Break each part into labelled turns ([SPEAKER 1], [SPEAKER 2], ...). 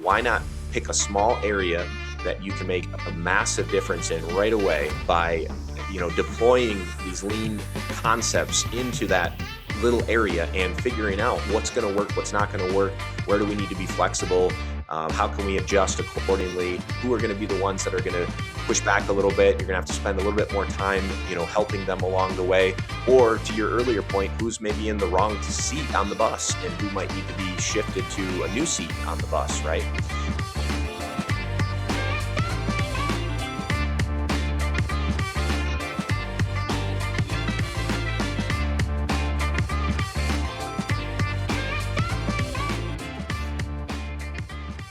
[SPEAKER 1] why not pick a small area that you can make a massive difference in right away by, deploying these lean concepts into that little area and figuring out what's going to work, what's not going to work, where do we need to be flexible, how can we adjust accordingly, who are going to be the ones that are going to push back a little bit. You're going to have to spend a little bit more time, helping them along the way. Or to your earlier point, who's maybe in the wrong seat on the bus and who might need to be shifted to a new seat on the bus, right?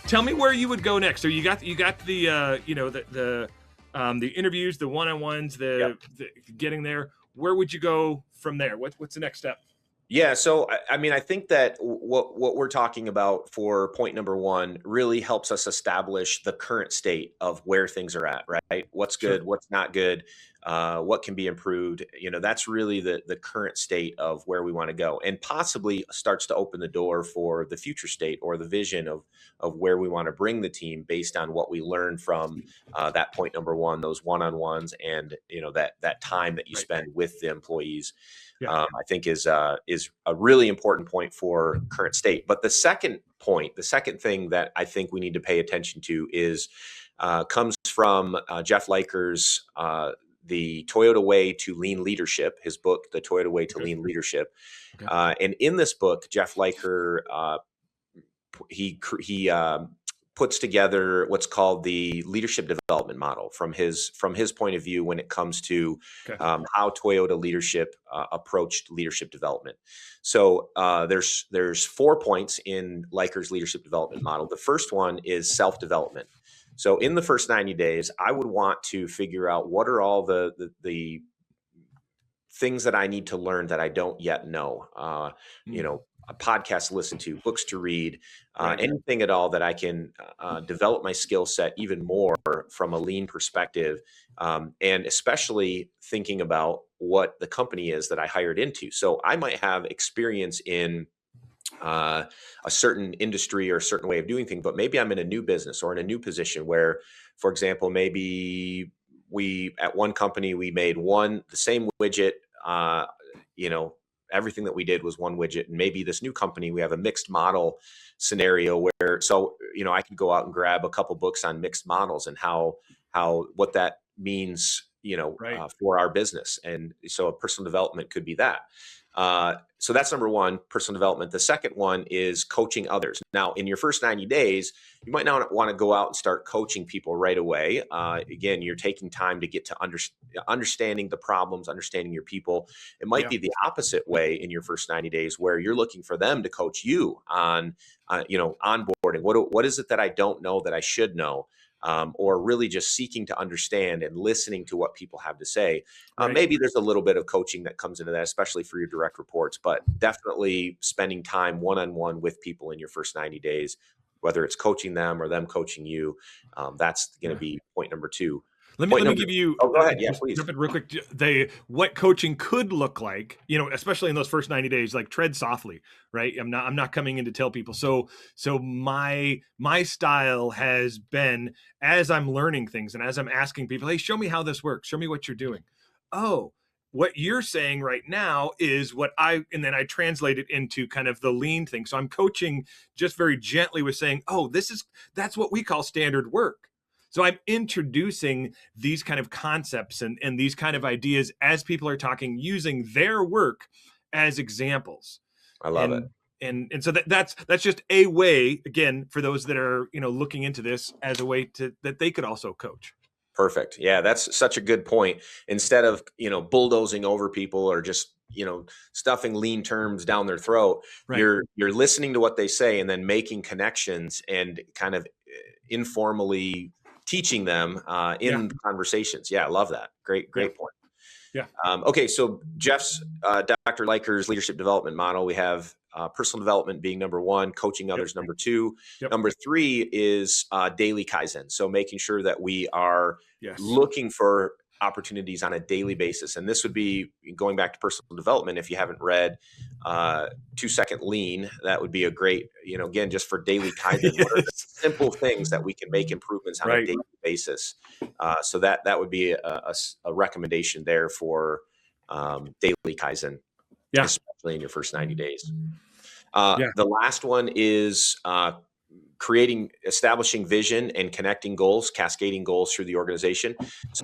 [SPEAKER 2] Tell me where you would go next. So you got the the interviews, the one-on-ones, the getting there. Where would you go from there? What's the next step?
[SPEAKER 1] Yeah, so I think that what we're talking about for point number one really helps us establish the current state of where things are at, right? What's good,
[SPEAKER 2] Sure.
[SPEAKER 1] what's not good, what can be improved. That's really the current state of where we want to go, and possibly starts to open the door for the future state or the vision of where we want to bring the team based on what we learned from that point number one, those one-on-ones, and that time that you
[SPEAKER 2] Right.
[SPEAKER 1] spend with the employees.
[SPEAKER 2] Yeah.
[SPEAKER 1] I think is a really important point for current state. But the second thing that I think we need to pay attention to is comes from Jeff Liker's The Toyota Way to Lean Leadership, his book, The Toyota Way to
[SPEAKER 2] Okay.
[SPEAKER 1] Lean Leadership.
[SPEAKER 2] Okay.
[SPEAKER 1] And in this book, Jeff Liker, he puts together what's called the leadership development model from his point of view when it comes to
[SPEAKER 2] Okay.
[SPEAKER 1] how Toyota leadership approached leadership development. So there's 4 points in Liker's leadership development model. The first one is self-development. So in the first 90 days, I would want to figure out what are all the things that I need to learn that I don't yet know. A podcast to listen to, books to read,
[SPEAKER 2] Right.
[SPEAKER 1] anything at all that I can develop my skill set even more from a lean perspective, and especially thinking about what the company is that I hired into. So I might have experience in a certain industry or a certain way of doing things, but maybe I'm in a new business or in a new position where, for example, maybe at one company we made the same widget, everything that we did was one widget. And maybe this new company, we have a mixed model scenario where, I can go out and grab a couple books on mixed models and what that means,
[SPEAKER 2] Right.
[SPEAKER 1] for our business. And so a personal development could be that. So that's number one, personal development. The second one is coaching others. Now, in your first 90 days, you might not want to go out and start coaching people right away. Again, you're taking time to get to understanding the problems, understanding your people. It might be the opposite way in your first 90 days where you're looking for them to coach you on, onboarding. What is it that I don't know that I should know? Or really just seeking to understand and listening to what people have to say.
[SPEAKER 2] Right.
[SPEAKER 1] Maybe there's a little bit of coaching that comes into that, especially for your direct reports, but definitely spending time one-on-one with people in your first 90 days, whether it's coaching them or them coaching you. That's going to be point number two.
[SPEAKER 2] Let me give you.
[SPEAKER 1] Oh, go ahead. Yeah,
[SPEAKER 2] just
[SPEAKER 1] please.
[SPEAKER 2] jump in real quick. What coaching could look like, especially in those first 90 days, like tread softly, right? I'm not coming in to tell people. So my style has been, as I'm learning things and as I'm asking people, hey, show me how this works. Show me what you're doing. Oh, what you're saying right now is and then I translate it into kind of the lean thing. So I'm coaching just very gently with saying, oh, that's what we call standard work. So I'm introducing these kind of concepts and these kind of ideas as people are talking, using their work as examples.
[SPEAKER 1] I love it.
[SPEAKER 2] And so that's just a way, again, for those that are, looking into this as a way that they could also coach.
[SPEAKER 1] Perfect. Yeah, that's such a good point. Instead of, bulldozing over people or just, stuffing lean terms down their throat,
[SPEAKER 2] Right.
[SPEAKER 1] You're listening to what they say and then making connections and kind of informally teaching them in conversations. Yeah, I love that. Great point.
[SPEAKER 2] Yeah.
[SPEAKER 1] Okay, so Jeff's, Dr. Liker's leadership development model, we have personal development being number one, coaching others number two. Number three is daily Kaizen. So making sure that we are looking for opportunities on a daily basis. And this would be going back to personal development. If you haven't read 2-Second Lean, that would be a great, again, just for daily Kaizen, what are the
[SPEAKER 2] Yes.
[SPEAKER 1] simple things that we can make improvements on a
[SPEAKER 2] Right.
[SPEAKER 1] daily basis? So that would be a recommendation there for daily Kaizen,
[SPEAKER 2] Yeah.
[SPEAKER 1] especially in your first 90 days.
[SPEAKER 2] Yeah.
[SPEAKER 1] The last one is establishing vision and connecting goals, cascading goals through the organization.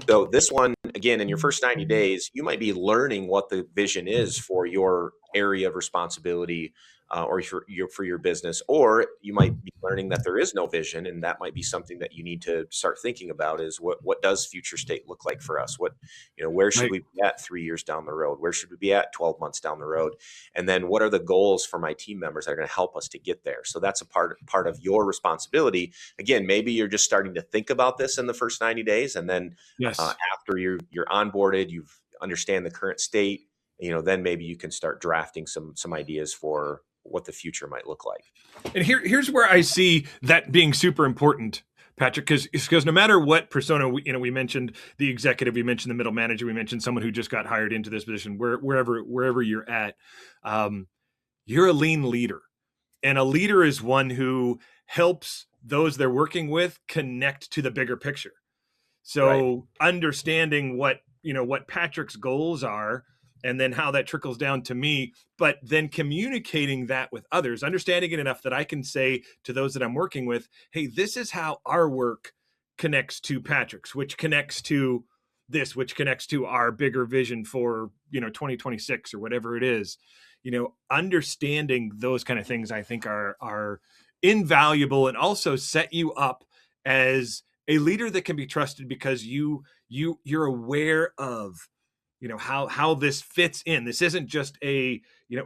[SPEAKER 1] So this one, again, in your first 90 days, you might be learning what the vision is for your area of responsibility, or for your business, or you might be learning that there is no vision, and that might be something that you need to start thinking about is what does future state look like for us? Where should
[SPEAKER 2] Right.
[SPEAKER 1] we be at 3 years down the road? Where should we be at 12 months down the road? And then what are the goals for my team members that are going to help us to get there? So that's a part of your responsibility. Again, maybe you're just starting to think about this in the first 90 days, and then
[SPEAKER 2] Yes.
[SPEAKER 1] after you're onboarded, you understand the current state, then maybe you can start drafting some ideas for what the future might look like.
[SPEAKER 2] And here's where I see that being super important, Patrick, because no matter what persona we mentioned the executive, we mentioned the middle manager, we mentioned someone who just got hired into this position, wherever you're at, you're a lean leader, and a leader is one who helps those they're working with connect to the bigger picture. So understanding what Patrick's goals are, and then how that trickles down to me, but then communicating that with others, understanding it enough that I can say to those that I'm working with, hey, this is how our work connects to Patrick's, which connects to this, which connects to our bigger vision for, 2026 or whatever it is. Understanding those kind of things, I think are invaluable, and also set you up as a leader that can be trusted because you're aware of how this fits in. This isn't just a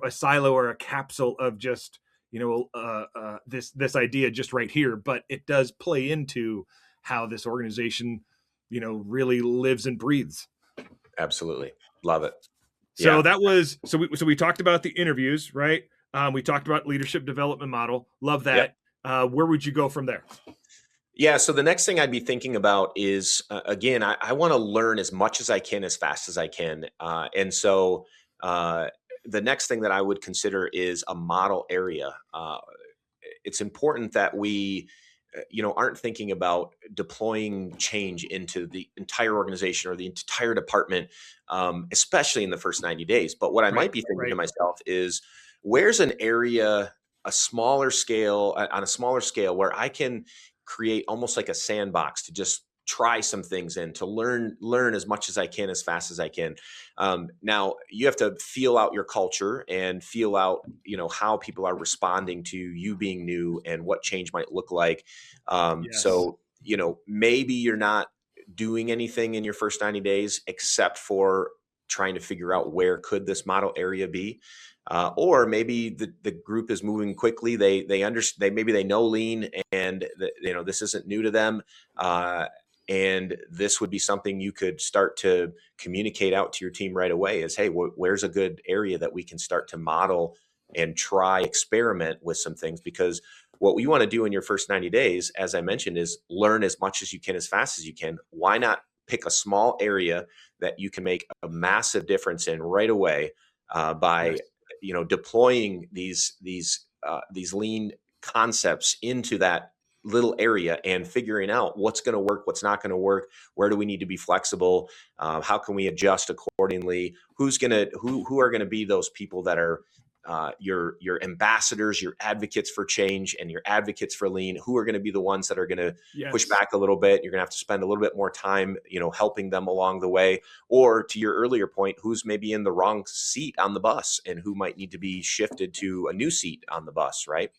[SPEAKER 2] silo or a capsule of just this idea just right here, but it does play into how this organization really lives and breathes.
[SPEAKER 1] Absolutely. Love it.
[SPEAKER 2] So
[SPEAKER 1] Yeah.
[SPEAKER 2] that was we talked about the interviews, right? We talked about leadership development model. Love that.
[SPEAKER 1] Yep.
[SPEAKER 2] Where would you go from there?
[SPEAKER 1] Yeah. So the next thing I'd be thinking about is, again, I want to learn as much as I can, as fast as I can. And so the next thing that I would consider is a model area. It's important that we, aren't thinking about deploying change into the entire organization or the entire department, especially in the first 90 days. But what I might be thinking to myself is, where's an area, on a smaller scale, where I can create almost like a sandbox to just try some things in, to learn as much as I can, as fast as I can. Now you have to feel out your culture and feel out, how people are responding to you being new and what change might look like.
[SPEAKER 2] Yes.
[SPEAKER 1] So, maybe you're not doing anything in your first 90 days except for trying to figure out where could this model area be. Or maybe the group is moving quickly. They understand. Maybe they know lean, and this isn't new to them. And this would be something you could start to communicate out to your team right away: is, hey, where's a good area that we can start to model and experiment with some things? Because what we want to do in your first 90 days, as I mentioned, is learn as much as you can, as fast as you can. Why not pick a small area that you can make a massive difference in right away, by deploying these lean concepts into that little area and figuring out what's going to work, what's not going to work, where do we need to be flexible, how can we adjust accordingly, who are going to be those people that are your ambassadors, your advocates for change, and your advocates for lean, who are going to be the ones that are going to push back a little bit. You're going to have to spend a little bit more time, helping them along the way. Or to your earlier point, who's maybe in the wrong seat on the bus and who might need to be shifted to a new seat on the bus, right?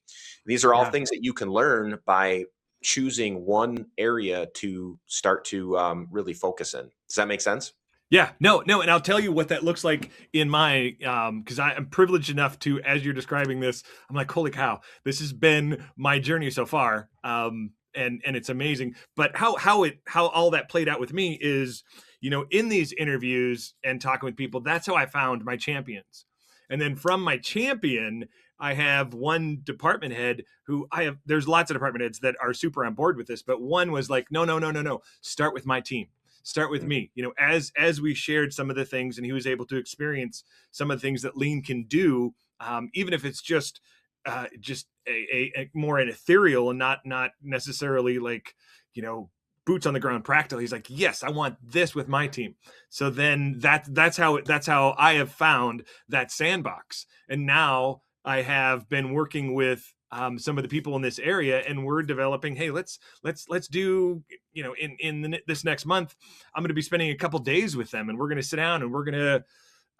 [SPEAKER 1] These are all things that you can learn by choosing one area to start to really focus in. Does that make sense?
[SPEAKER 2] Yeah, no. And I'll tell you what that looks like in my, because I'm privileged enough to, as you're describing this, I'm like, holy cow, this has been my journey so far. And it's amazing. But how all that played out with me is, in these interviews and talking with people, that's how I found my champions. And then from my champion, I have one department head there's lots of department heads that are super on board with this, but one was like, no, start with my team. start with me. As we shared some of the things, and he was able to experience some of the things that lean can do, even if it's just a more an ethereal and not necessarily like, boots on the ground practical. He's like, yes, I want this with my team. So then that's how I have found that sandbox. And now I have been working with some of the people in this area, and we're developing, hey, let's do, this next month, I'm going to be spending a couple days with them, and we're going to sit down and we're going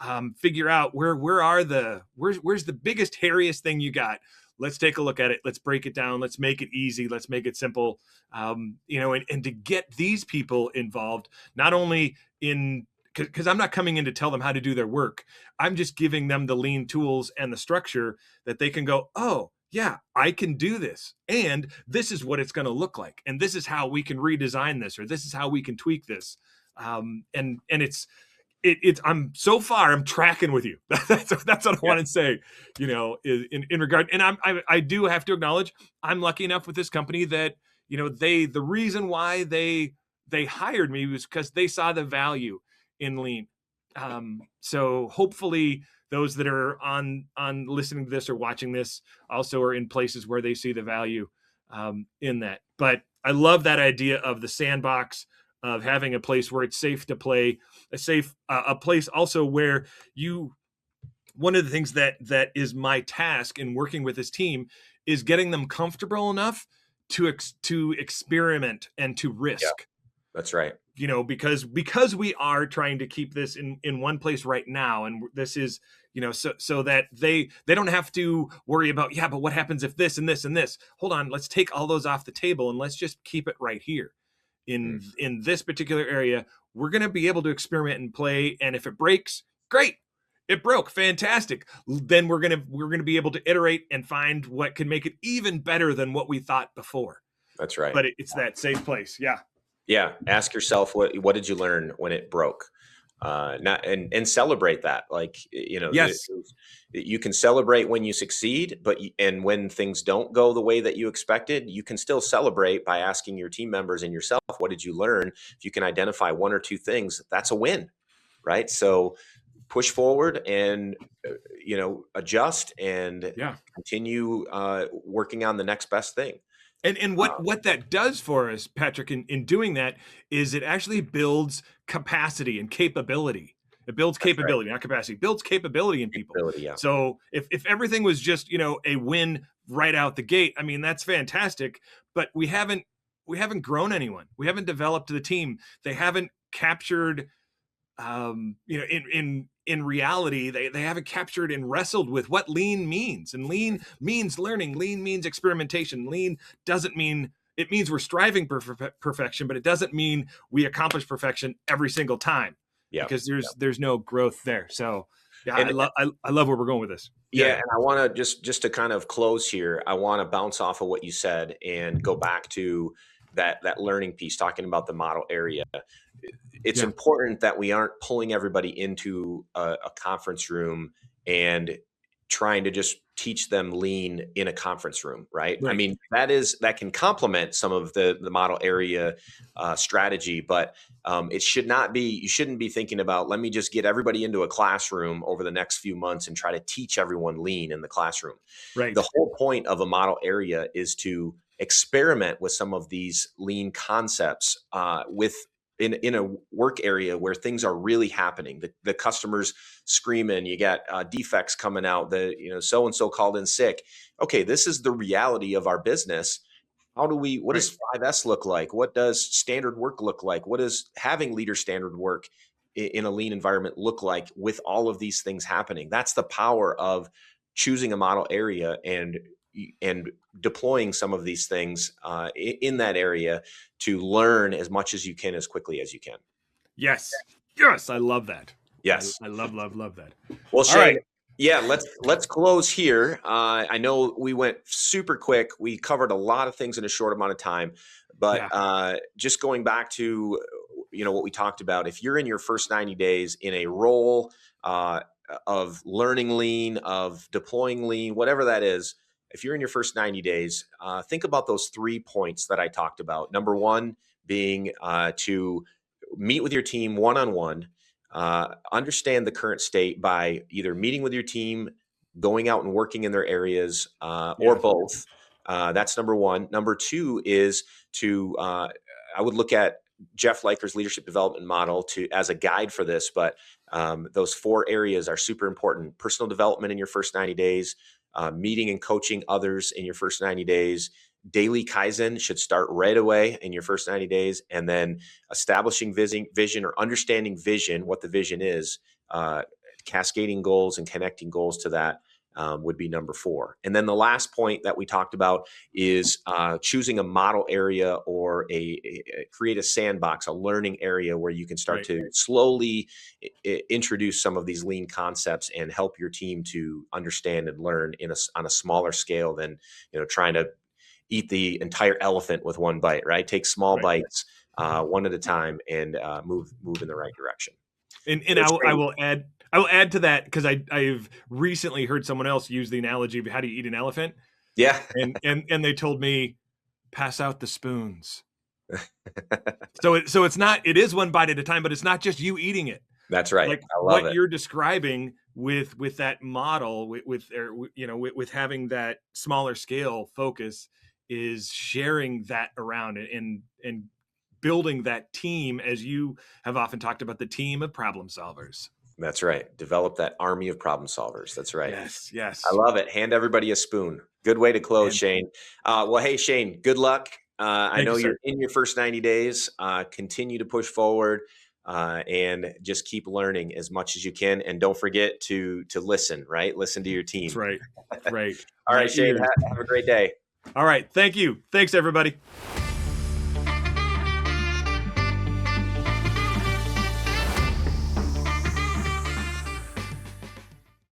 [SPEAKER 2] to figure out where's the biggest, hairiest thing you got. Let's take a look at it. Let's break it down. Let's make it easy. Let's make it simple. And to get these people involved, not only because I'm not coming in to tell them how to do their work. I'm just giving them the lean tools and the structure that they can go, oh yeah, I can do this. And this is what it's going to look like. And this is how we can redesign this, or this is how we can tweak this. And I'm so far, I'm tracking with you. That's what I want to say, in regard. And I do have to acknowledge, I'm lucky enough with this company that, the reason why they hired me was because they saw the value in lean. So hopefully those that are on listening to this or watching this also are in places where they see the value in that. But I love that idea of the sandbox, of having a place where it's safe to play, a place also where one of the things that is my task in working with this team is getting them comfortable enough to experiment and to risk.
[SPEAKER 1] Yeah, that's right.
[SPEAKER 2] Because we are trying to keep this in one place right now. And this is, so that they don't have to worry about, but what happens if this and this and this? Hold on, let's take all those off the table and let's just keep it right here. In this particular area, we're going to be able to experiment and play. And if it breaks, great. It broke. Fantastic. Then we're going to be able to iterate and find what can make it even better than what we thought before.
[SPEAKER 1] That's right.
[SPEAKER 2] But it's that safe place. Yeah.
[SPEAKER 1] Yeah. Ask yourself, what did you learn when it broke? And celebrate that. Like,
[SPEAKER 2] yes,
[SPEAKER 1] you can celebrate when you succeed, and when things don't go the way that you expected, you can still celebrate by asking your team members and yourself, what did you learn? If you can identify one or two things, that's a win, right? So push forward and, adjust and continue working on the next best thing.
[SPEAKER 2] And what that does for us, Patrick, in doing that, is it actually builds capacity and capability. It builds capability, not capacity. It builds capability in people.
[SPEAKER 1] Yeah.
[SPEAKER 2] So if everything was just, a win right out the gate, I mean, that's fantastic. But we haven't grown anyone. We haven't developed the team. They haven't captured, in reality, they haven't captured and wrestled with what lean means. And lean means learning. Lean means experimentation. Lean doesn't mean, it means we're striving for perfection, but it doesn't mean we accomplish perfection every single time. Yeah, because there's no growth there. So yeah, and I love where we're going with this.
[SPEAKER 1] Yeah, and I want to just to kind of close here, I want to bounce off of what you said and go back to that learning piece, talking about the model area. It's important that we aren't pulling everybody into a conference room and trying to just teach them lean in a conference room, right? I mean, that can complement some of the model area strategy, but it should not be, you shouldn't be thinking about, let me just get everybody into a classroom over the next few months and try to teach everyone lean in the classroom. Right. The whole point of a model area is to experiment with some of these lean concepts in a work area where things are really happening. The customers screaming, you got defects coming out, so-and-so called in sick. Okay, this is the reality of our business. What does 5S look like? What does standard work look like? What does having leader standard work in a lean environment look like with all of these things happening? That's the power of choosing a model area and deploying some of these things in that area to learn as much as you can, as quickly as you can.
[SPEAKER 2] Yes. I love that.
[SPEAKER 1] Yes.
[SPEAKER 2] I love that.
[SPEAKER 1] Well, Shane, yeah, let's close here. I know we went super quick. We covered a lot of things in a short amount of time, but just going back to, what we talked about, if you're in your first 90 days in a role of learning lean, of deploying lean, whatever that is, if you're in your first 90 days, think about those 3 points that I talked about. Number one being to meet with your team one-on-one, understand the current state by either meeting with your team, going out and working in their areas, or both. That's number one. Number two is to, I would look at Jeff Liker's leadership development model as a guide for this, but those 4 areas are super important. Personal development in your first 90 days, meeting and coaching others in your first 90 days, daily Kaizen should start right away in your first 90 days, and then establishing vision or understanding vision, what the vision is, cascading goals and connecting goals to that would be number 4. And then the last point that we talked about is choosing a model area or create a sandbox, a learning area where you can start to slowly introduce some of these lean concepts and help your team to understand and learn on a smaller scale than trying to eat the entire elephant with one bite. Right? Take small bites, one at a time, and move in the right direction.
[SPEAKER 2] And I will add to that, because I've recently heard someone else use the analogy of how do you eat an elephant.
[SPEAKER 1] Yeah.
[SPEAKER 2] And they told me, pass out the spoons. So it's not, it is one bite at a time, but it's not just you eating it.
[SPEAKER 1] That's right.
[SPEAKER 2] Like
[SPEAKER 1] I love
[SPEAKER 2] what
[SPEAKER 1] it.
[SPEAKER 2] you're describing with that model, with having that smaller scale focus, is sharing that around and building that team, as you have often talked about, the team of problem solvers.
[SPEAKER 1] That's right. Develop that army of problem solvers. That's right.
[SPEAKER 2] Yes.
[SPEAKER 1] I love it. Hand everybody a spoon. Good way to close, Shane. Well, hey, Shane, good luck. I know you're in your first 90 days. Continue to push forward and just keep learning as much as you can. And don't forget to listen, right? Listen to your team.
[SPEAKER 2] That's right. Right.
[SPEAKER 1] All right, Shane, have a great day.
[SPEAKER 2] All right. Thank you. Thanks, everybody.